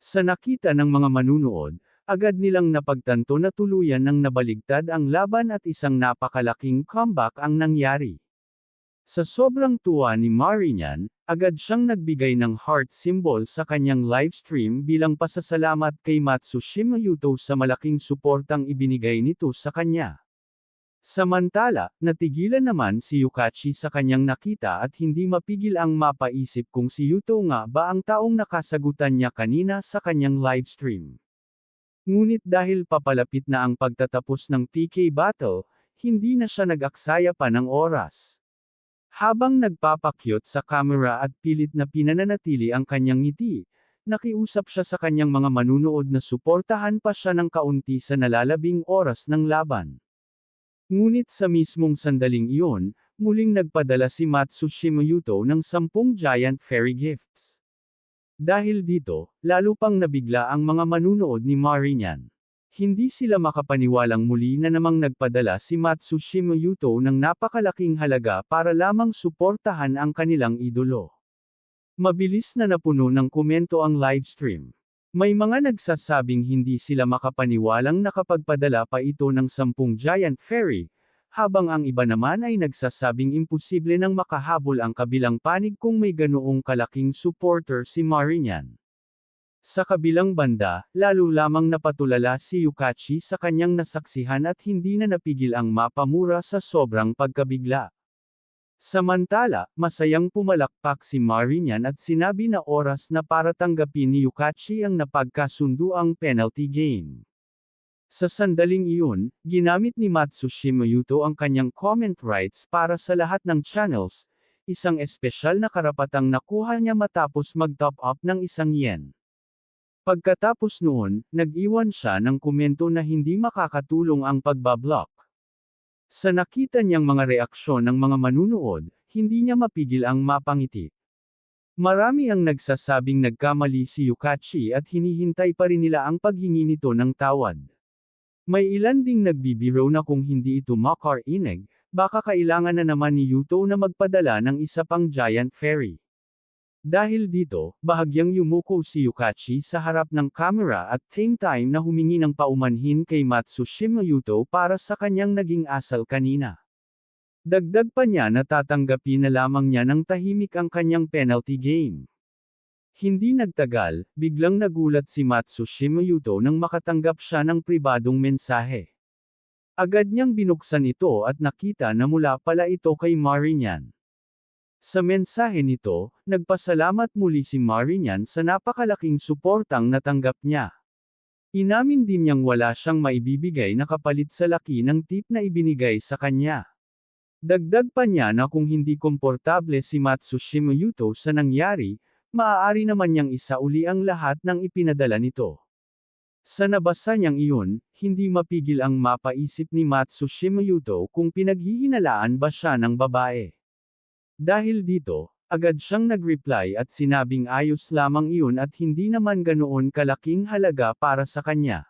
Sa nakita ng mga manunood, agad nilang napagtanto na tuluyan ng nabaligtad ang laban at isang napakalaking comeback ang nangyari. Sa sobrang tuwa ni Marinian, agad siyang nagbigay ng heart symbol sa kanyang livestream bilang pasasalamat kay Matsushima Yuto sa malaking suportang ibinigay nito sa kanya. Samantala, natigilan naman si Yukachi sa kanyang nakita at hindi mapigil ang mapaisip kung si Yuto nga ba ang taong nakasagutan niya kanina sa kanyang livestream. Ngunit dahil papalapit na ang pagtatapos ng PK battle, hindi na siya nag-aksaya pa ng oras. Habang nagpapakyut sa camera at pilit na pinananatili ang kanyang ngiti, nakiusap siya sa kanyang mga manunood na suportahan pa siya ng kaunti sa nalalabing oras ng laban. Ngunit sa mismong sandaling iyon, muling nagpadala si Matsushima Yuto ng 10 Giant Fairy Gifts. Dahil dito, lalo pang nabigla ang mga manunood ni Marinian. Hindi sila makapaniwalang muli na namang nagpadala si Matsushima Yuto ng napakalaking halaga para lamang suportahan ang kanilang idolo. Mabilis na napuno ng komento ang livestream. May mga nagsasabing hindi sila makapaniwalang nakapagpadala pa ito ng 10 Giant Fairy, habang ang iba naman ay nagsasabing imposible nang makahabol ang kabilang panig kung may ganoong kalaking supporter si Marinian. Sa kabilang banda, lalo lamang napatulala si Yukachi sa kanyang nasaksihan at hindi na napigil ang mapamura sa sobrang pagkabigla. Samantala, masayang pumalakpak si Marinian at sinabi na oras na para tanggapin ni Yukachi ang napagkasunduang penalty game. Sa sandaling iyon, ginamit ni Matsushima Yuto ang kanyang comment rights para sa lahat ng channels, isang espesyal na karapatang nakuha niya matapos mag-top up ng ₱1. Pagkatapos noon, nag-iwan siya ng komento na hindi makakatulong ang pagbablock. Sa nakita niyang mga reaksyon ng mga manunood, hindi niya mapigil ang mapangiti. Marami ang nagsasabing nagkamali si Yukachi at hinihintay pa rin nila ang paghingi nito ng tawad. May ilan ding nagbibiro na kung hindi ito makarinig, baka kailangan na naman ni Yuto na magpadala ng isa pang Giant Fairy. Dahil dito, bahagyang yumuko si Yukachi sa harap ng camera at same time na humingi ng paumanhin kay Matsushima Yuto para sa kanyang naging asal kanina. Dagdag pa niya na tatanggapin na lamang niya ng tahimik ang kanyang penalty game. Hindi nagtagal, biglang nagulat si Matsushima Yuto nang makatanggap siya ng pribadong mensahe. Agad niyang binuksan ito at nakita na mula pala ito kay Marinian. Sa mensahe nito, nagpasalamat muli si Marinian sa napakalaking suportang natanggap niya. Inamin din niyang wala siyang maibibigay na kapalit sa laki ng tip na ibinigay sa kanya. Dagdag pa niya na kung hindi komportable si Matsushima Yuto sa nangyari, maaari naman niyang isauli ang lahat ng ipinadala nito. Sa nabasa niyang iyon, hindi mapigil ang mapaisip ni Matsushima Yuto kung pinaghihinalaan ba siya ng babae. Dahil dito, agad siyang nag-reply at sinabing ayos lamang iyon at hindi naman ganoon kalaking halaga para sa kanya.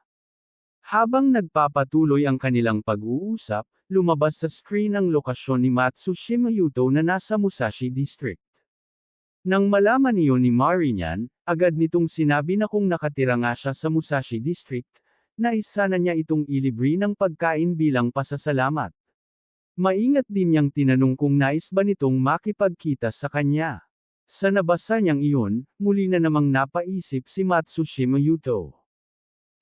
Habang nagpapatuloy ang kanilang pag-uusap, lumabas sa screen ang lokasyon ni Matsushima Yuto na nasa Musashi District. Nang malaman iyon ni Marinian, agad nitong sinabi na kung nakatira nga siya sa Musashi District, nais sana niya itong ilibre ng pagkain bilang pasasalamat. Maingat din niyang tinanong kung nais ba nitong makipagkita sa kanya. Sa nabasa niyang iyon, muli na namang napaisip si Matsushima Yuto.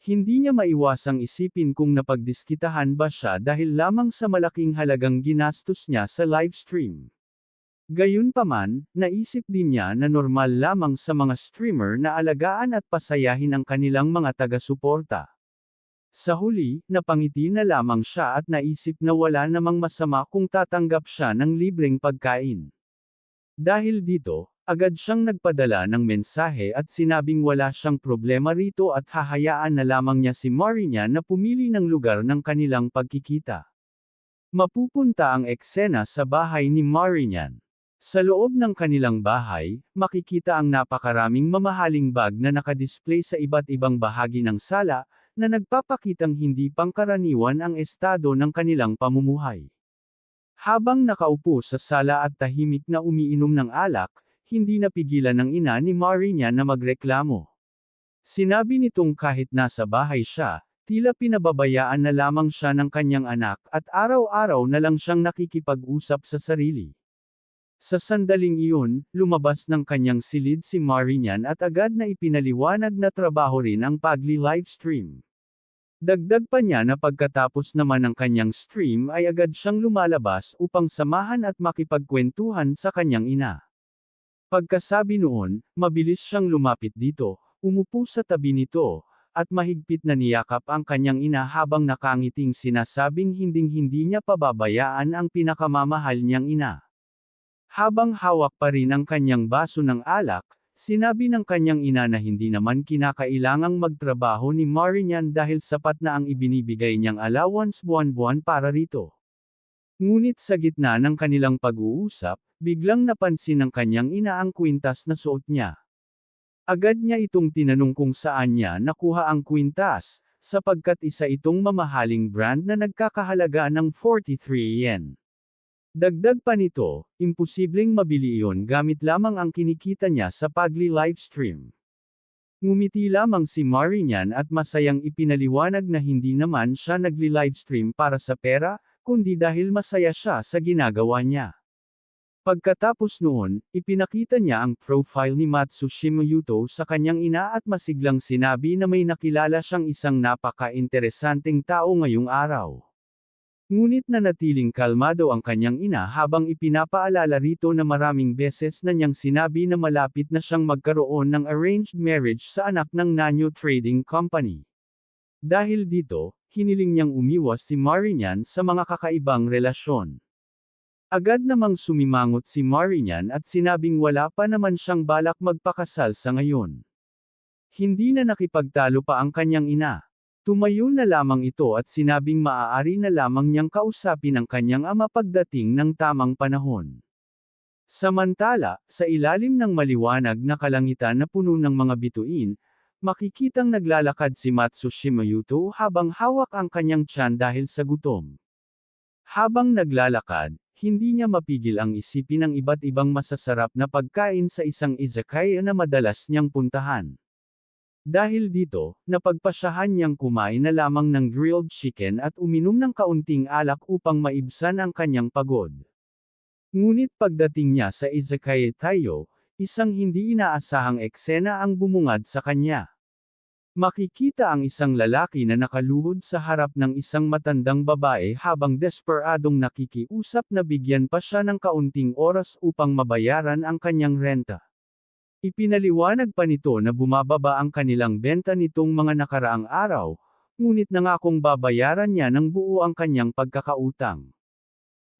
Hindi niya maiwasang isipin kung napagdiskitahan ba siya dahil lamang sa malaking halagang ginastos niya sa livestream. Gayunpaman, naisip din niya na normal lamang sa mga streamer na alagaan at pasayahin ang kanilang mga taga-suporta. Sa huli, napangiti na lamang siya at naisip na wala namang masama kung tatanggap siya ng libreng pagkain. Dahil dito, agad siyang nagpadala ng mensahe at sinabing wala siyang problema rito at hahayaan na lamang niya si Marinian na pumili ng lugar ng kanilang pagkikita. Mapupunta ang eksena sa bahay ni Marinian. Sa loob ng kanilang bahay, makikita ang napakaraming mamahaling bag na nakadisplay sa iba't ibang bahagi ng sala, na nagpapakitang hindi pangkaraniwan ang estado ng kanilang pamumuhay. Habang nakaupo sa sala at tahimik na umiinom ng alak, hindi napigilan ng ina ni Marinian na magreklamo. Sinabi nitong kahit nasa bahay siya, tila pinababayaan na lamang siya ng kanyang anak at araw-araw na lang siyang nakikipag-usap sa sarili. Sa sandaling iyon, lumabas ng kanyang silid si Marinian at agad na ipinaliwanag na trabaho rin ang pagli-livestream. Dagdag pa niya na pagkatapos naman ng kanyang stream ay agad siyang lumalabas upang samahan at makipagkwentuhan sa kanyang ina. Pagkasabi noon, mabilis siyang lumapit dito, umupo sa tabi nito, at mahigpit na niyakap ang kanyang ina habang nakangiting sinasabing hinding-hindi niya pababayaan ang pinakamamahal niyang ina. Habang hawak pa rin ang kanyang baso ng alak, sinabi ng kanyang ina na hindi naman kinakailangang magtrabaho ni Marinian dahil sapat na ang ibinibigay niyang allowance buwan-buwan para rito. Ngunit sa gitna ng kanilang pag-uusap, biglang napansin ng kanyang ina ang kwintas na suot niya. Agad niya itong tinanong kung saan niya nakuha ang kwintas, sapagkat isa itong mamahaling brand na nagkakahalaga ng 43 yen. Dagdag pa nito, imposibleng mabili iyon gamit lamang ang kinikita niya sa pagli-livestream. Ngumiti lamang si Marinian at masayang ipinaliwanag na hindi naman siya nagli-livestream para sa pera, kundi dahil masaya siya sa ginagawa niya. Pagkatapos noon, ipinakita niya ang profile ni Matsushima Yuto sa kanyang ina at masiglang sinabi na may nakilala siyang isang napaka-interesanteng tao ngayong araw. Ngunit nanatiling kalmado ang kanyang ina habang ipinapaalala rito na maraming beses na niyang sinabi na malapit na siyang magkaroon ng arranged marriage sa anak ng Nanyo Trading Company. Dahil dito, hiniling niyang umiwas si Marinian sa mga kakaibang relasyon. Agad namang sumimangot si Marinian at sinabing wala pa naman siyang balak magpakasal sa ngayon. Hindi na nakipagtalo pa ang kanyang ina. Tumayo na lamang ito at sinabing maaari na lamang niyang kausapin ang kanyang ama pagdating ng tamang panahon. Samantala, sa ilalim ng maliwanag na kalangitan na puno ng mga bituin, makikitang naglalakad si Matsushima Yuto habang hawak ang kanyang tiyan dahil sa gutom. Habang naglalakad, hindi niya mapigil ang isipin ang iba't ibang masasarap na pagkain sa isang izakaya na madalas niyang puntahan. Dahil dito, napagpasyahan niyang kumain na lamang ng grilled chicken at uminom ng kaunting alak upang maibsan ang kanyang pagod. Ngunit pagdating niya sa izakaya tayo, isang hindi inaasahang eksena ang bumungad sa kanya. Makikita ang isang lalaki na nakaluhod sa harap ng isang matandang babae habang desperadong nakikiusap na bigyan pa siya ng kaunting oras upang mabayaran ang kanyang renta. Ipinaliwanag pa nito na bumababa ang kanilang benta nitong mga nakaraang araw, ngunit nangakong babayaran niya ng buo ang kanyang pagkakautang.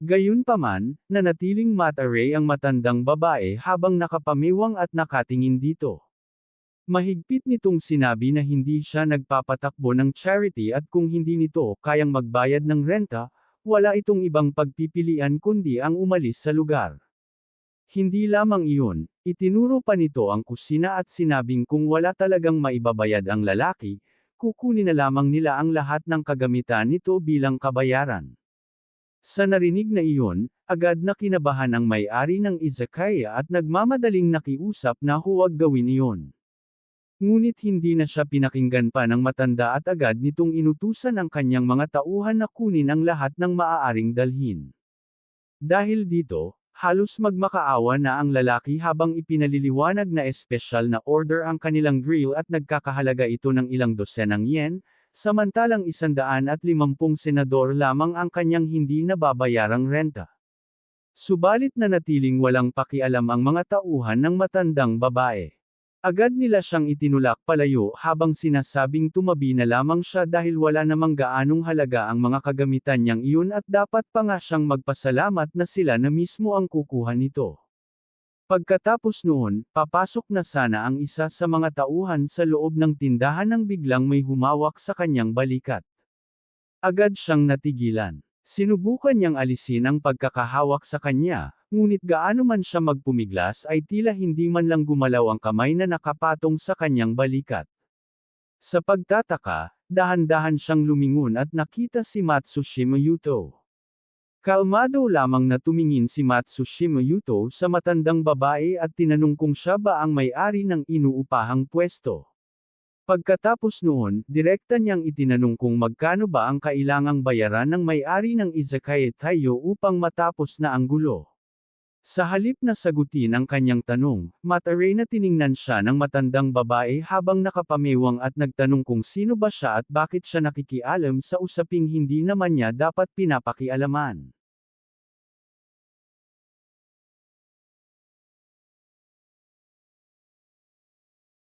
Gayunpaman, nanatiling mataray ang matandang babae habang nakapamiwang at nakatingin dito. Mahigpit nitong sinabi na hindi siya nagpapatakbo ng charity at kung hindi nito kayang magbayad ng renta, wala itong ibang pagpipilian kundi ang umalis sa lugar. Hindi lamang iyon, itinuro pa nito ang kusina at sinabing kung wala talagang maibabayad ang lalaki, kukunin na lamang nila ang lahat ng kagamitan nito bilang kabayaran. Sa narinig na iyon, agad na kinabahan ang may-ari ng izakaya at nagmamadaling nakiusap na huwag gawin iyon. Ngunit hindi na siya pinakinggan pa ng matanda at agad nitong inutusan ang kanyang mga tauhan na kunin ang lahat ng maaaring dalhin. Dahil dito, halos magmakaawa na ang lalaki habang ipinaliliwanag na espesyal na order ang kanilang grill at nagkakahalaga ito ng ilang dosenang yen, samantalang 150 senador lamang ang kanyang hindi nababayarang renta. Subalit nanatiling walang pakialam ang mga tauhan ng matandang babae. Agad nila siyang itinulak palayo habang sinasabing tumabi na lamang siya dahil wala namang gaanong halaga ang mga kagamitan niyang iyon at dapat pa nga siyang magpasalamat na sila na mismo ang kukuha nito. Pagkatapos noon, papasok na sana ang isa sa mga tauhan sa loob ng tindahan nang biglang may humawak sa kanyang balikat. Agad siyang natigilan. Sinubukan niyang alisin ang pagkakahawak sa kanya, ngunit gaano man siya magpumiglas ay tila hindi man lang gumalaw ang kamay na nakapatong sa kanyang balikat. Sa pagtataka, dahan-dahan siyang lumingon at nakita si Matsushima Yuto. Kalmado lamang na tumingin si Matsushima Yuto sa matandang babae at tinanong kung siya ba ang may-ari ng inuupahang pwesto. Pagkatapos noon, direkta niyang itinanong kung magkano ba ang kailangang bayaran ng may-ari ng izakaya Taiyo upang matapos na ang gulo. Sa halip na sagutin ang kanyang tanong, mataray na tiningnan siya ng matandang babae habang nakapamewang at nagtanong kung sino ba siya at bakit siya nakikialam sa usaping hindi naman niya dapat pinapakialaman.